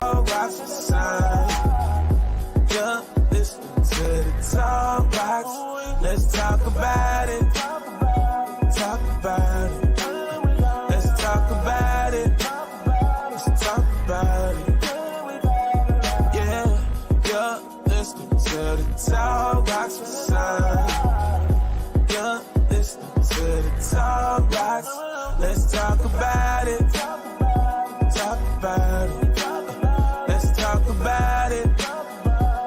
Talk Box with Shine. Yeah, listen to the Talk Box. Let's talk about it. Talk about it. Let's talk about it. Let's talk about it. Yeah, listen to the Talk Box with Shine. Yeah, listen to the Talk Box. Let's talk about it. Talk about it. Let's talk about it.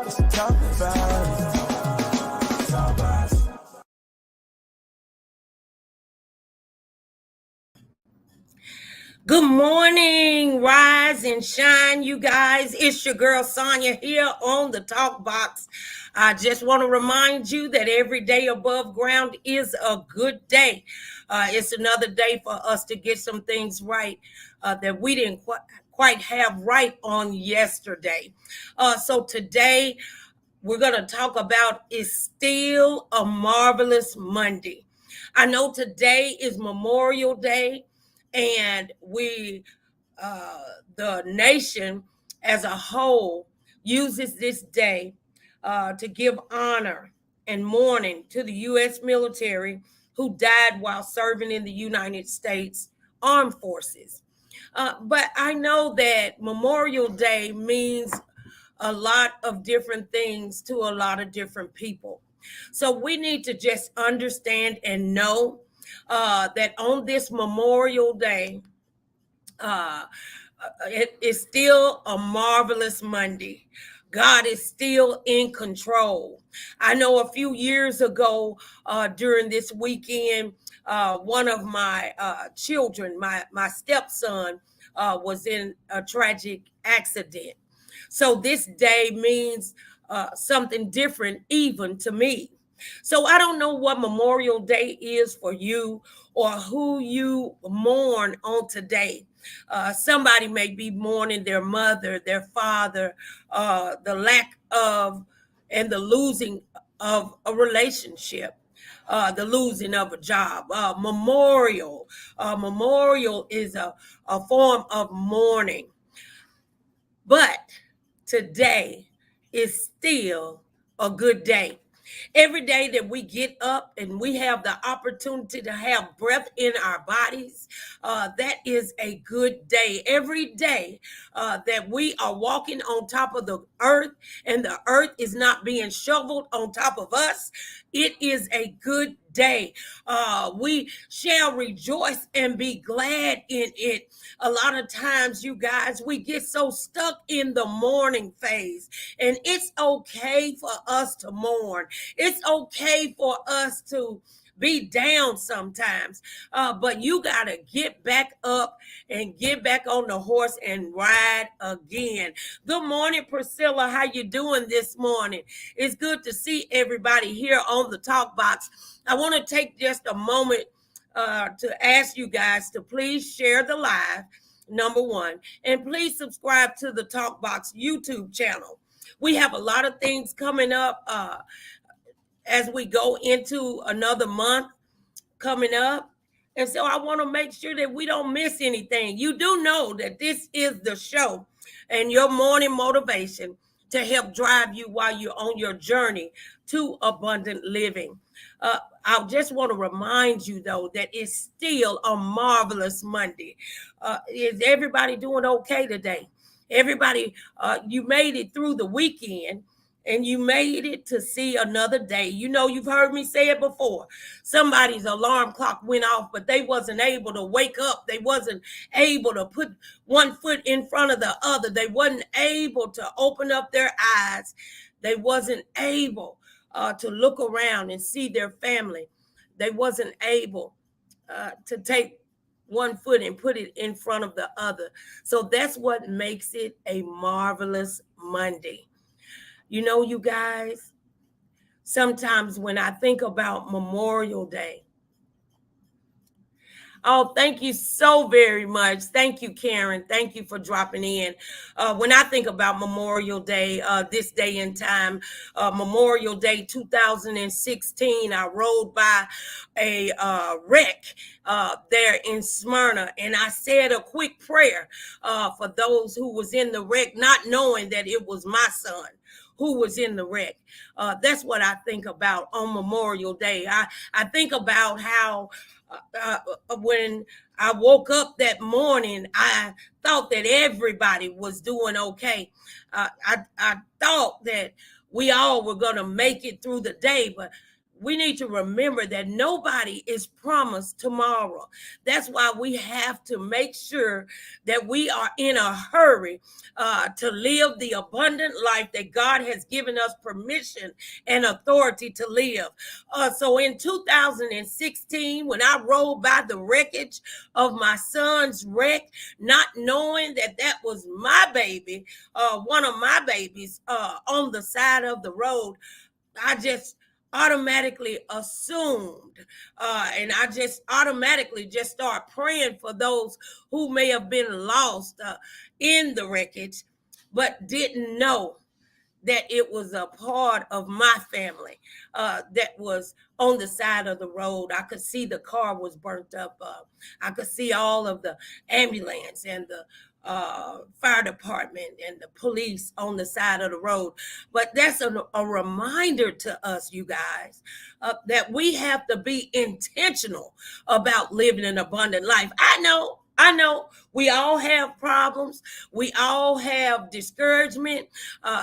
Let's talk about it. Talk about it. Good morning, rise and shine, you guys. It's your girl Sonia here on the Talk Box. I just want to remind you that every day above ground is a good day. It's another day for us to get some things right that we didn't quite have right on yesterday. So today we're going to talk about is still a marvelous Monday. I know today is Memorial Day, and uh, the nation as a whole uses this day to give honor and mourning to the U.S. military who died while serving in the United States Armed Forces. But I know that Memorial Day means a lot of different things to a lot of different people. So we need to just understand and know that on this Memorial Day, uh, it is still a marvelous Monday. God is still in control. I know a few years ago during this weekend, one of my children, my stepson, was in a tragic accident. So this day means something different even to me. So I don't know what Memorial Day is for you or who you mourn on today. Somebody may be mourning their mother, their father, the lack of and the losing of a relationship. The losing of a job. Memorial is a form of mourning. But today is still a good day. Every day that we get up and we have the opportunity to have breath in our bodies, that is a good day. Every day that we are walking on top of the earth and the earth is not being shoveled on top of us, it is a good day. We shall rejoice and be glad in it. A lot of times, you guys, we get so stuck in the mourning phase, and it's okay for us to mourn. It's okay for us to be down sometimes, but you gotta get back up and get back on the horse and ride again. Good morning, Priscilla. How you doing this morning? It's good to see everybody here on the Talk Box. I want to take just a moment to ask you guys to please share the live, number one, and please subscribe to the Talk Box YouTube channel. We have a lot of things coming up as we go into another month coming up. And so I want to make sure that we don't miss anything. You do know that this is the show and your morning motivation to help drive you while you're on your journey to abundant living. I just want to remind you, though, that it's still a marvelous Monday. Is everybody doing okay today? Everybody, you made it through the weekend and you made it to see another day. You know, you've heard me say it before. Somebody's alarm clock went off, but they wasn't able to wake up. They wasn't able to put one foot in front of the other. They wasn't able to open up their eyes. They wasn't able to look around and see their family. They wasn't able to take one foot and put it in front of the other. So that's what makes it a marvelous Monday. You know, you guys, sometimes when I think about Memorial Day, Oh, thank you so very much. Thank you, Karen. Thank you for dropping in. When I think about Memorial Day, this day and time, Memorial Day 2016, I rode by a wreck there in Smyrna, and I said a quick prayer for those who was in the wreck, not knowing that it was my son who was in the wreck. That's what I think about on Memorial Day. I think about how when I woke up that morning, I thought that everybody was doing okay. I thought that we all were going to make it through the day, but we need to remember that nobody is promised tomorrow. That's why we have to make sure that we are in a hurry to live the abundant life that God has given us permission and authority to live. So in 2016, when I rode by the wreckage of my son's wreck, not knowing that that was my baby, one of my babies on the side of the road, I just automatically assumed and I just automatically just start praying for those who may have been lost in the wreckage but didn't know that it was a part of my family that was on the side of the road. I could see the car was burnt up. I could see all of the ambulance and the fire department and the police on the side of the road. But that's a reminder to us, you guys, that we have to be intentional about living an abundant life. I know we all have problems. We all have discouragement.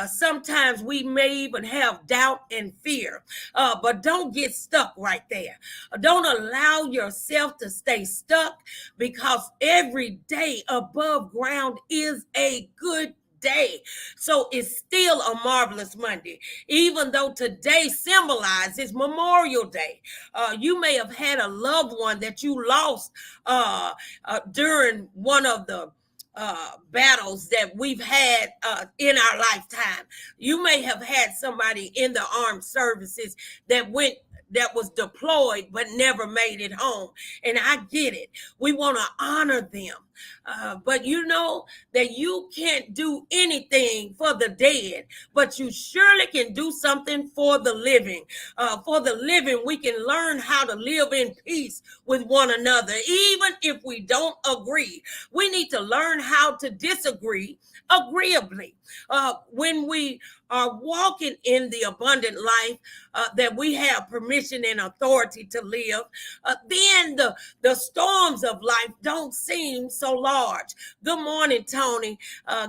Sometimes we may even have doubt and fear, but don't get stuck right there. Don't allow yourself to stay stuck, because every day above ground is a good day. So it's still a marvelous Monday, even though today symbolizes Memorial Day. You may have had a loved one that you lost during one of the battles that we've had in our lifetime. You may have had somebody in the armed services that was deployed but never made it home. And I get it. We want to honor them. But you know that you can't do anything for the dead, but you surely can do something for the living. For the living, we can learn how to live in peace with one another, even if we don't agree. We need to learn how to disagree agreeably. When we are walking in the abundant life that we have permission and authority to live, then the storms of life don't seem so large. Good morning, Tony.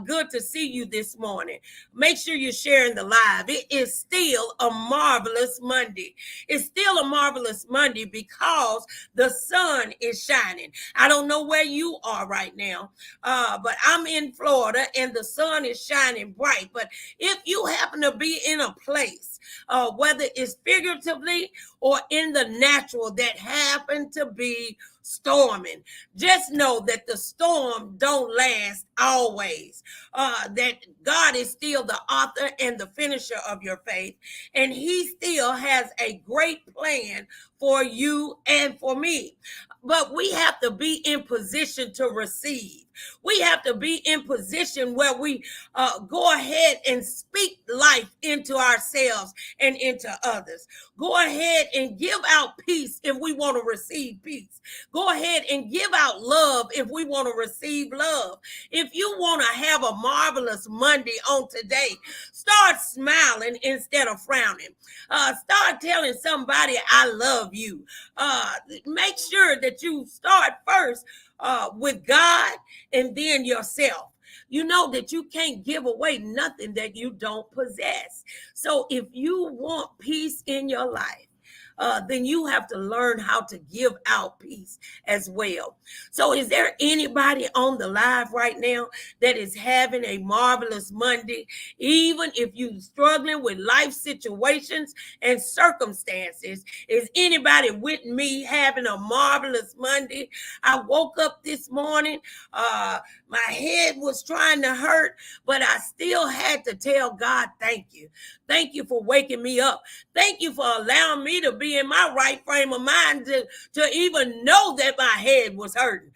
Good to see you this morning. Make sure you're sharing the live. It is still a marvelous Monday. It's still a marvelous Monday because the sun is shining. I don't know where you are right now, but I'm in Florida and the sun is shining bright. But if you happen to be in a place, whether it's figuratively or in the natural, that happen to be storming, just know that the storm don't last always. That God is still the author and the finisher of your faith, and he still has a great plan for you and for me. But we have to be in position to receive. We have to be in position where we go ahead and speak life into ourselves and into others. Go ahead and give out peace if we want to receive peace. Go ahead and give out love if we want to receive love. If you want to have a marvelous Monday on today, start smiling instead of frowning. Start telling somebody, I love you. Make sure that you start first with God and then yourself. You know that you can't give away nothing that you don't possess. So if you want peace in your life, then you have to learn how to give out peace as well. So is there anybody on the live right now that is having a marvelous Monday? Even if you're struggling with life situations and circumstances, is anybody with me having a marvelous Monday? I woke up this morning. My head was trying to hurt, but I still had to tell God, thank you. Thank you for waking me up. Thank you for allowing me to be in my right frame of mind to even know that my head was hurting.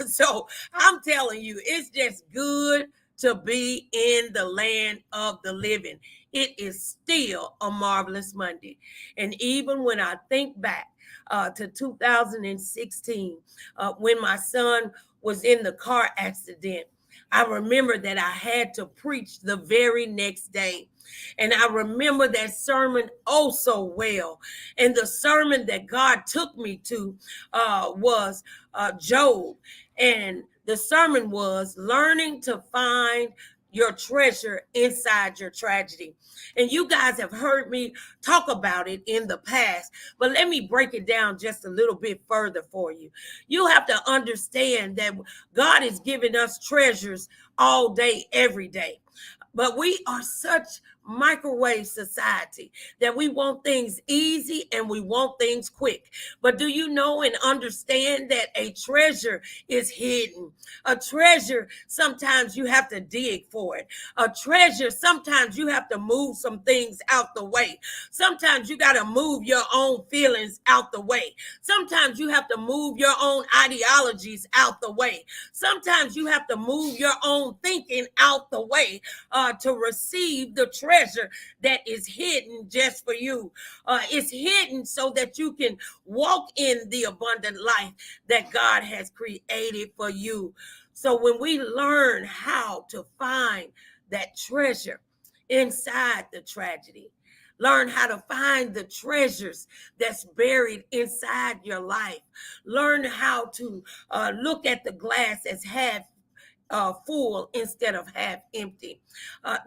So I'm telling you, it's just good to be in the land of the living. It is still a marvelous Monday. And even when I think back to 2016, when my son was in the car accident, I remember that I had to preach the very next day. And I remember that sermon oh so well. And the sermon that God took me to was Job. And the sermon was learning to find your treasure inside your tragedy. And you guys have heard me talk about it in the past, but let me break it down just a little bit further for you. You have to understand that God is giving us treasures all day, every day. But we are such microwave society that we want things easy and we want things quick. But do you know and understand that a treasure is hidden? A treasure, sometimes you have to dig for it. A treasure, sometimes you have to move some things out the way. Sometimes you got to move your own feelings out the way. Sometimes you have to move your own ideologies out the way. Sometimes you have to move your own thinking out the way to receive the treasure that is hidden just for you. It's hidden so that you can walk in the abundant life that God has created for you. So when we learn how to find that treasure inside the tragedy, learn how to find the treasures that's buried inside your life, learn how to look at the glass as half full instead of half empty.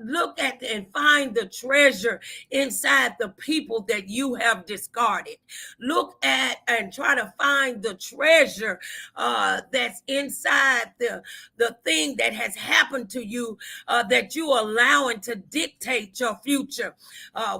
Look at and find the treasure inside the people that you have discarded. Look at and try to find the treasure that's inside the thing that has happened to you that you are allowing to dictate your future.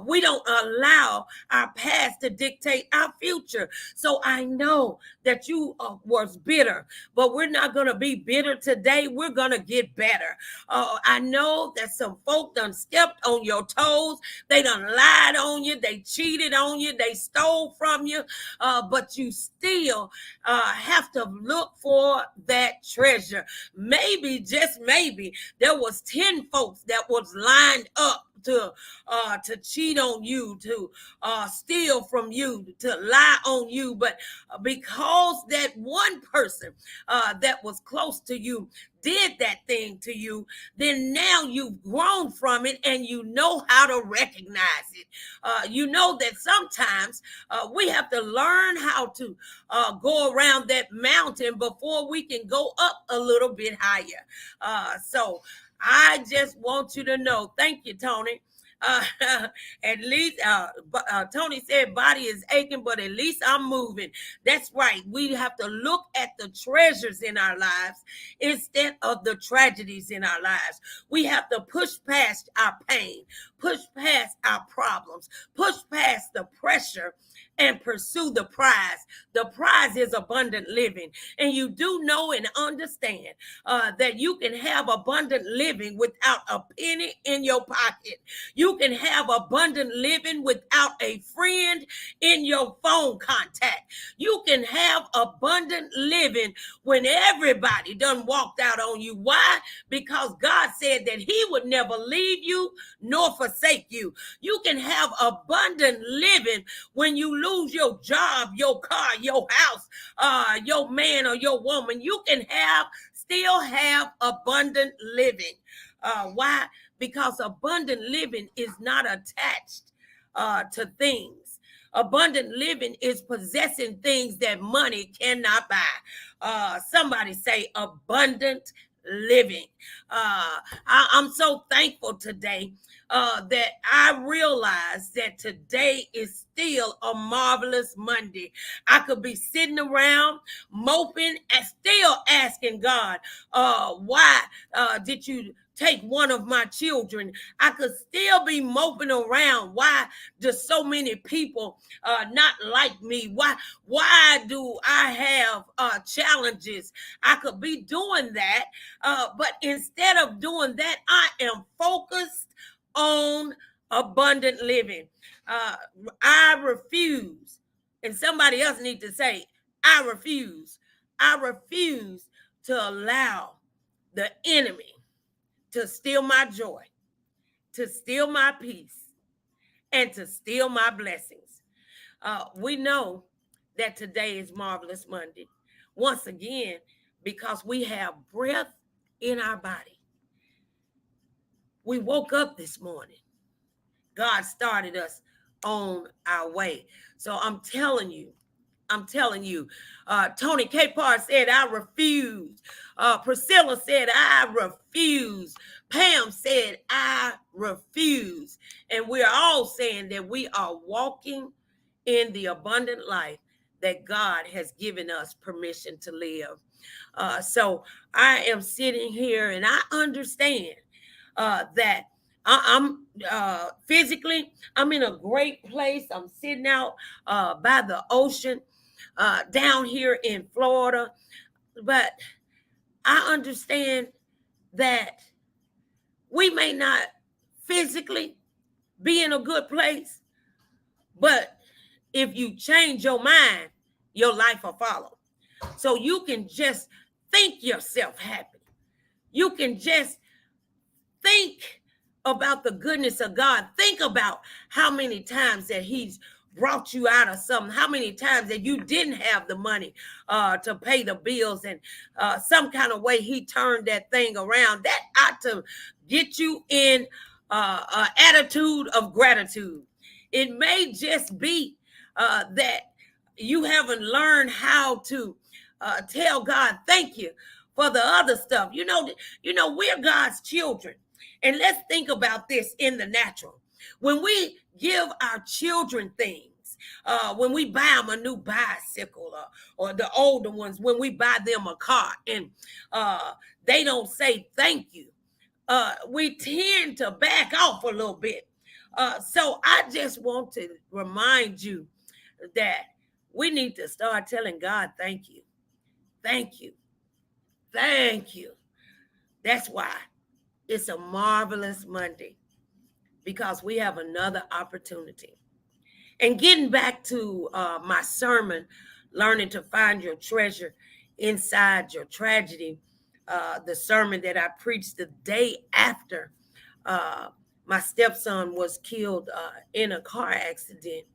We don't allow our past to dictate our future. So I know that you was bitter, but we're not going to be bitter today. We're going to get better. I know that some folk done stepped on your toes. They done lied on you. They cheated on you. They stole from you. But you still have to look for that treasure. Maybe, just maybe, there was 10 folks that was lined up to cheat on you, to steal from you, to lie on you. But because that one person that was close to you did that thing to you, then now you've grown from it and you know how to recognize it. You know that sometimes we have to learn how to go around that mountain before we can go up a little bit higher. So I just want you to know, thank you, Tony. At least Tony said body is aching, but at least I'm moving. That's right. We have to look at the treasures in our lives instead of the tragedies in our lives. We have to push past our pain, push past our problems, push past the pressure and pursue the prize. The prize is abundant living. And you do know and understand that you can have abundant living without a penny in your pocket. You can have abundant living without a friend in your phone contact. You can have abundant living when everybody done walked out on you. Why? Because God said that he would never leave you nor forsake you. You can have abundant living when you lose your job, your car, your house, your man or your woman. You can still have abundant living. Why? Because abundant living is not attached to things. Abundant living is possessing things that money cannot buy. Somebody say abundant living. I'm so thankful today that I realize that today is still a marvelous Monday. I could be sitting around moping and still asking God, why did you take one of my children, I could still be moping around. Why do so many people not like me? Why do I have challenges? I could be doing that, but instead of doing that, I am focused on abundant living. I refuse, and somebody else needs to say, I refuse. I refuse to allow the enemy to steal my joy, to steal my peace, and to steal my blessings. We know that today is Marvelous Monday. Once again, because we have breath in our body. We woke up this morning. God started us on our way. So I'm telling you, Tony Capar said, I refuse. Priscilla said, I refuse. Pam said, I refuse. And we're all saying that we are walking in the abundant life that God has given us permission to live. So I am sitting here and I understand that I'm physically, I'm in a great place. I'm sitting out by the ocean down here in Florida. But I understand that we may not physically be in a good place, but if you change your mind, your life will follow. So you can just think yourself happy. You can just think about the goodness of God. Think about how many times that he's brought you out of something, how many times that you didn't have the money to pay the bills, and some kind of way he turned that thing around. That ought to get you in an attitude of gratitude. It may just be that you haven't learned how to tell God thank you for the other stuff. You know, we're God's children. And let's think about this in the natural. When we give our children things, when we buy them a new bicycle, or the older ones, when we buy them a car and they don't say thank you, we tend to back off a little bit. So I just want to remind you that we need to start telling God thank you. Thank you. Thank you. That's why it's a marvelous Monday, because we have another opportunity. And getting back to my sermon, learning to find your treasure inside your tragedy, the sermon that I preached the day after my stepson was killed in a car accident,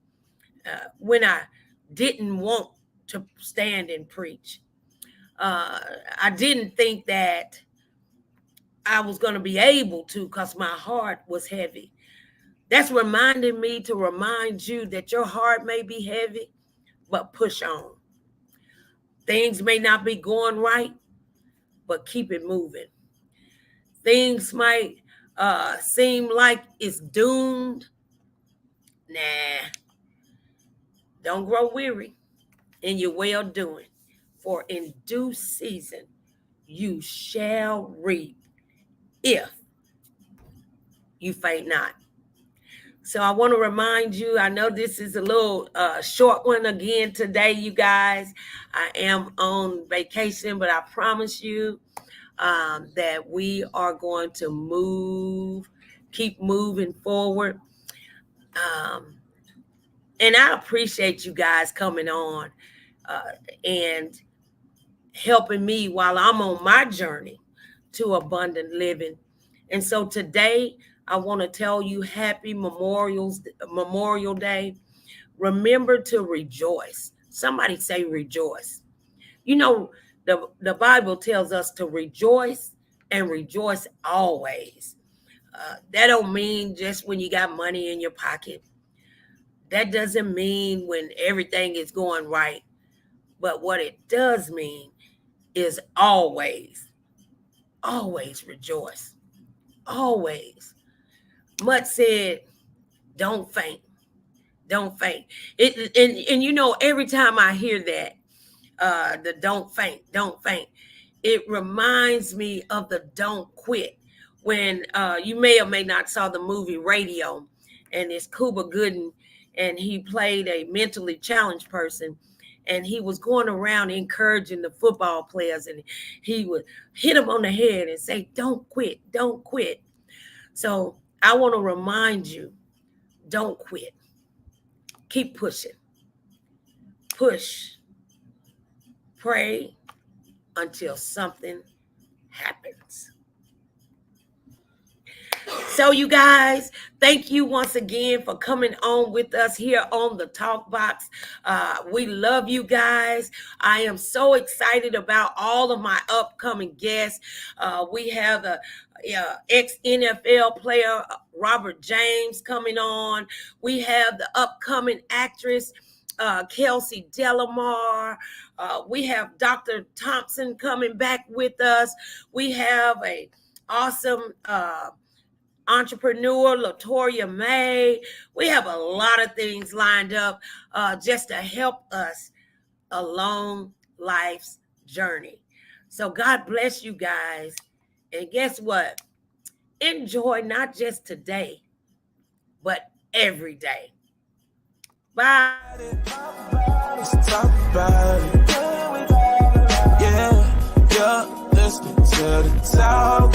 when I didn't want to stand and preach. I didn't think that I was going to be able to, because my heart was heavy. That's reminding me to remind you that your heart may be heavy, but push on. Things may not be going right, but keep it moving. Things might seem like it's doomed. Nah. Don't grow weary in your well-doing, for in due season you shall reap if you faint not. So I want to remind you, I know this is a little short one again today, you guys. I am on vacation, but I promise you that we are going to keep moving forward. And I appreciate you guys coming on and helping me while I'm on my journey to abundant living. And so today, I want to tell you happy Memorial Day. Remember to rejoice. Somebody say rejoice. You know, the Bible tells us to rejoice and rejoice always. That don't mean just when you got money in your pocket. That doesn't mean when everything is going right. But what it does mean is always rejoice. Always. Mutt said, don't faint. Don't faint. And you know, every time I hear that, the don't faint, it reminds me of the don't quit. when you may or may not saw the movie Radio, and it's Cuba Gooding, and he played a mentally challenged person, and he was going around encouraging the football players, and he would hit them on the head and say, don't quit, don't quit. So I want to remind you, don't quit. Keep pushing. Push. Pray until something happens. So you guys, thank you once again for coming on with us here on the Talk Box. We love you guys. I am so excited about all of my upcoming guests. We have the ex-NFL player Robert James coming on. We have the upcoming actress Kelsey Delamar. We have Dr. Thompson coming back with us. We have a awesome entrepreneur, Latoya May. We have a lot of things lined up just to help us along life's journey. So God bless you guys. And guess what? Enjoy not just today, but every day. Bye. Let's talk about it. Yeah, you're listening to the Talk